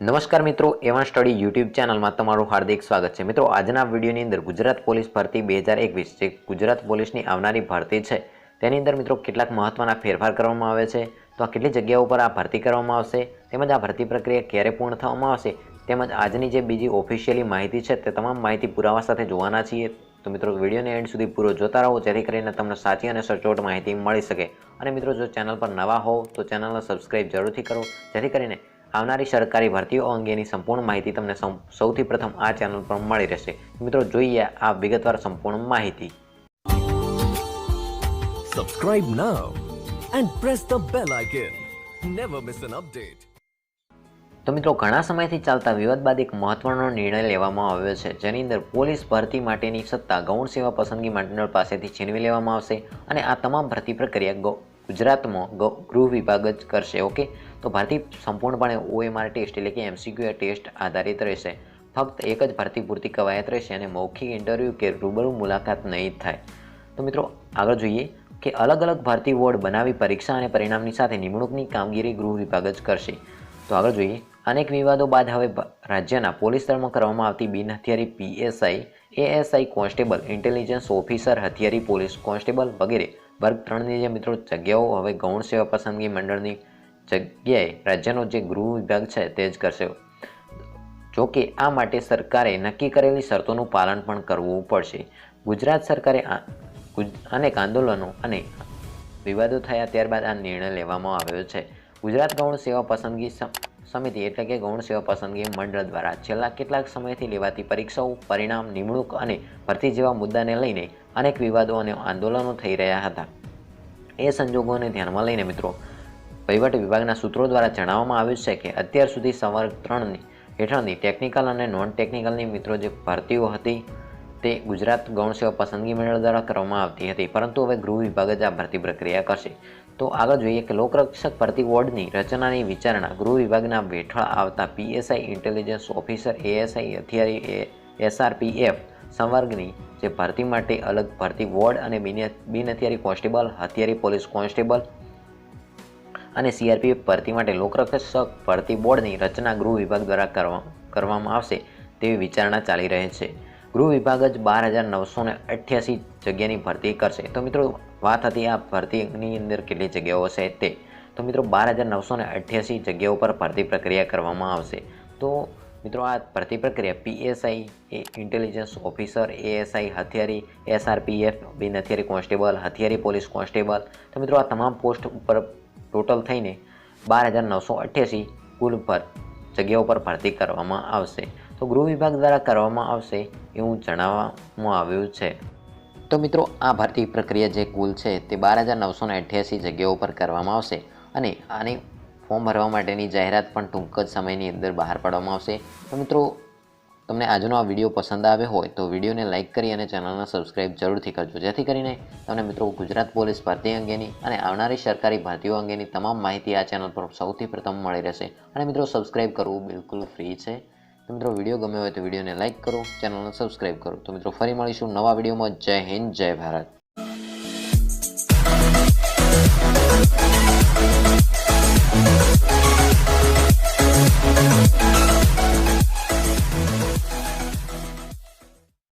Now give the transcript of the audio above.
નમસ્કાર મિત્રો, એવન study YouTube ચેનલમાં તમારું હાર્દિક સ્વાગત છે। મિત્રો, આજના વિડીયોની અંદર ગુજરાત પોલીસ ભરતી 2021 જે ગુજરાત પોલીસની આવનારી ભરતી છે તેની અંદર મિત્રો કેટલાક મહત્વના ફેરફાર કરવામાં આવે છે। તો આ કેટલી જગ્યાઓ પર આ ભરતી કરવામાં આવશે, તેમજ આ ભરતી પ્રક્રિયા ક્યારે પૂર્ણ થવામાં આવશે, તેમજ આજની જે બીજી ઓફિશિયલી માહિતી છે તે તમામ માહિતી પુરાવા સાથે જોવાના છીએ। તો મિત્રો, વિડીયોને એન્ડ સુધી પૂરો જોતા રહો જેથી કરીને તમને સાચી અને સચોટ માહિતી મળી શકે। અને મિત્રો, જો ચેનલ પર નવા હોવ તો ચેનલને સબસ્ક્રાઇબ જરૂરથી કરો જેથી કરીને આવનારી સરકારી ભરતીઓ અંગેની સંપૂર્ણ માહિતી તમને સૌથી પ્રથમ આ ચેનલ પર મળી રહેશે। મિત્રો, જોઈએ આ વિગતવાર સંપૂર્ણ માહિતી। Subscribe now and press the bell icon. Never miss an update. તો મિત્રો, ઘણા સમયથી ચાલતા વિવાદ બાદ એક મહત્વનો નિર્ણય લેવામાં આવ્યો છે જેની અંદર પોલીસ ભરતી માટેની સત્તા ગૌણ સેવા પસંદગી મંડળ પાસેથી છીનવી લેવામાં આવશે અને આ તમામ ભરતી પ્રક્રિયા ગુજરાતમાં ગૃહ વિભાગ જ કરશે। ઓકે, તો ભરતી સંપૂર્ણપણે OMR ટેસ્ટ એટલે કે MCQ ટેસ્ટ આધારિત રહેશે। ફક્ત એક જ ભરતી પૂરતી કવાયત રહેશે અને મૌખિક ઇન્ટરવ્યૂ કે રૂબરૂ મુલાકાત નહીં થાય। તો મિત્રો, આગળ જોઈએ કે અલગ અલગ ભરતી બોર્ડ બનાવી પરીક્ષા અને પરિણામની સાથે નિમણૂકની કામગીરી ગૃહ વિભાગ જ કરશે। તો આગળ જોઈએ, અનેક વિવાદો બાદ હવે રાજ્યના પોલીસ દળમાં કરવામાં આવતી બિનહથિયારી PSI, ASI constable, intelligence officer, હથિયારી પોલીસ કોન્સ્ટેબલ વગેરે વર્ગ 3ની જે મિત્રો જગ્યાઓ હવે ગૌણ સેવા પસંદગી મંડળની જગ્યાએ રાજ્યનો જે ગૃહ વિભાગ છે તે જ કરશે। જો કે આ માટે સરકારે નક્કી કરેલી શરતોનું પાલન પણ કરવું પડશે। ગુજરાત સરકારે અનેક આંદોલનો અને વિવાદો થયા ત્યારબાદ આ નિર્ણય લેવામાં આવ્યો છે। ગુજરાત ગૌણ સેવા પસંદગી સમિતિ એટલે કે ગૌણ સેવા પસંદગી મંડળ દ્વારા છેલ્લા કેટલાક સમયથી લેવાતી પરીક્ષાઓ, પરિણામ, નિમણૂક અને ભરતી જેવા મુદ્દાને લઈને અનેક વિવાદો અને આંદોલનો થઈ રહ્યા હતા। એ સંજોગોને ધ્યાનમાં લઈને મિત્રો વહીવટ વિભાગના સૂત્રો દ્વારા જણાવવામાં આવ્યું છે કે અત્યાર સુધી સંવર્ગ 3 હેઠળની ટેકનિકલ અને નોન ટેકનિકલની મિત્રો જે ભરતીઓ હતી તે ગુજરાત ગૌણ સેવા પસંદગી મંડળ દ્વારા કરવામાં આવતી હતી, પરંતુ હવે ગૃહ વિભાગ જ આ ભરતી પ્રક્રિયા કરશે। તો આગળ જોઈએ કે લોકરક્ષક ભરતી બોર્ડની રચનાની વિચારણા ગૃહ વિભાગના હેઠળ આવતા PSI, ઇન્ટેલિજન્સ ઓફિસર, ASI, હથિયારી, SRPF સંવર્ગની જે ભરતી માટે અલગ ભરતી બોર્ડ અને બિનહથિયારી કોન્સ્ટેબલ, હથિયારી પોલીસ કોન્સ્ટેબલ અને CRPF ભરતી માટે લોકરક્ષક ભરતી બોર્ડની રચના ગૃહ વિભાગ દ્વારા કરવામાં આવશે તેવી વિચારણા ચાલી રહી છે। ગૃહ વિભાગ જ 12,988 જગ્યાની ભરતી કરશે। તો મિત્રો, વાત હતી આ ભરતીની અંદર કેટલી જગ્યાઓ હશે તે। તો મિત્રો, 12,988 જગ્યાઓ પર ભરતી પ્રક્રિયા કરવામાં આવશે। તો મિત્રો, આ ભરતી પ્રક્રિયા PSI, ઇન્ટેલિજન્સ ઓફિસર, ASI, હથિયારી, SRPF, બિનહથિયારી કોન્સ્ટેબલ, હથિયારી પોલીસ કોન્સ્ટેબલ, તો મિત્રો આ તમામ પોસ્ટ ઉપર ટોટલ થઈને 12,988 કુલ જગ્યાઓ પર ભરતી કરવામાં આવશે। તો ગૃહ વિભાગ દ્વારા કરવામાં આવશે એવું જણાવવામાં આવ્યું છે। તો મિત્રો, આ ભરતી પ્રક્રિયા જે કુલ છે તે 12,988 જગ્યાઓ પર કરવામાં આવશે અને આની ફોર્મ ભરવા માટેની જાહેરાત પણ ટૂંક જ સમયની અંદર બહાર પાડવામાં આવશે। તો મિત્રો, તમને આજનો આ વિડીયો પસંદ આવ્યો હોય તો વિડીયોને લાઇક કરી અને ચેનલને સબસ્ક્રાઇબ જરૂરથી કરજો જેથી કરીને તમને મિત્રો ગુજરાત પોલીસ ભરતી અંગેની અને આવનારી સરકારી ભરતીઓ અંગેની તમામ માહિતી આ ચેનલ પર સૌથી પ્રથમ મળી રહેશે। અને મિત્રો, સબસ્ક્રાઇબ કરવું બિલકુલ ફ્રી છે। તો મિત્રો, વિડીયો ગમ્યો હોય તો વિડીયોને લાઇક કરો, ચેનલને સબસ્ક્રાઇબ કરો। તો મિત્રો, ફરી મળીશું નવા વિડીયોમાં। જય હિન્દ, જય ભારત।